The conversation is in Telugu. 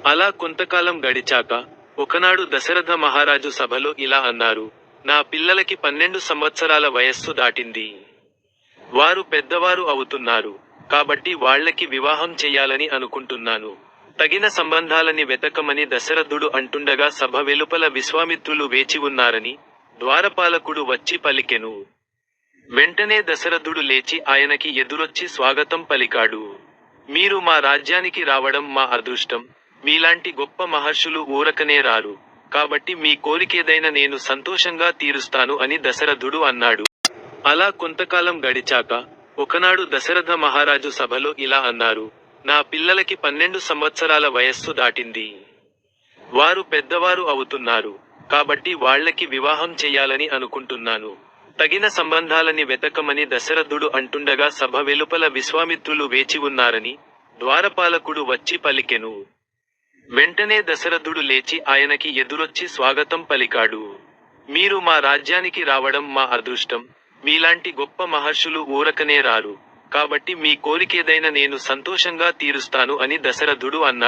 అలా కొంతకాలం గడిచాక, ఒకనాడు దశరథ మహారాజు సభలో ఇలా అన్నారు: నా పిల్లలకి 12 సంవత్సరాల వయస్సు దాటింది. వారు పెద్దవారు అవుతున్నారు. కాబట్టి వాళ్ళకి వివాహం చెయ్యాలని అనుకుంటున్నాను. తగిన సంబంధాలని వెతకమని దశరథుడు అంటుండగా సభ వెలుపల విశ్వామిత్రులు వేచి ఉన్నారని ద్వారపాలకుడు వచ్చి పలికెను. వెంటనే దశరథుడు లేచి ఆయనకి ఎదురొచ్చి స్వాగతం పలికాడు. మీరు మా రాజ్యానికి రావడం మా అదృష్టం. మీలాంటి గొప్ప మహర్షులు ఊరకనే రారు. కాబట్టి మీ కోరికేదైనా నేను సంతోషంగా తీరుస్తాను అని దశరథుడు అన్నాడు. అలా కొంతకాలం గడిచాక, ఒకనాడు దశరథ మహారాజు సభలో ఇలా అన్నారు: నా పిల్లలకి 12 సంవత్సరాల వయస్సు దాటింది. వారు పెద్దవారు అవుతున్నారు. కాబట్టి వాళ్ళకి వివాహం చెయ్యాలని అనుకుంటున్నాను. తగిన సంబంధాలని వెతకమని దశరథుడు అంటుండగా సభ వెలుపల విశ్వామిత్రులు వేచి ఉన్నారని ద్వారపాలకుడు వచ్చి పలికెను. వెంటనే దశరథుడు లేచి ఆయనకి ఎదురొచ్చి స్వాగతం పలికాడు. మీరు మా రాజ్యానికి రావడం మా అదృష్టం. మీలాంటి గొప్ప మహర్షులు ఊరకనే రారు. కాబట్టి మీ కోరికేదైనా నేను సంతోషంగా తీరుస్తాను అని దశరథుడు అన్నాడు.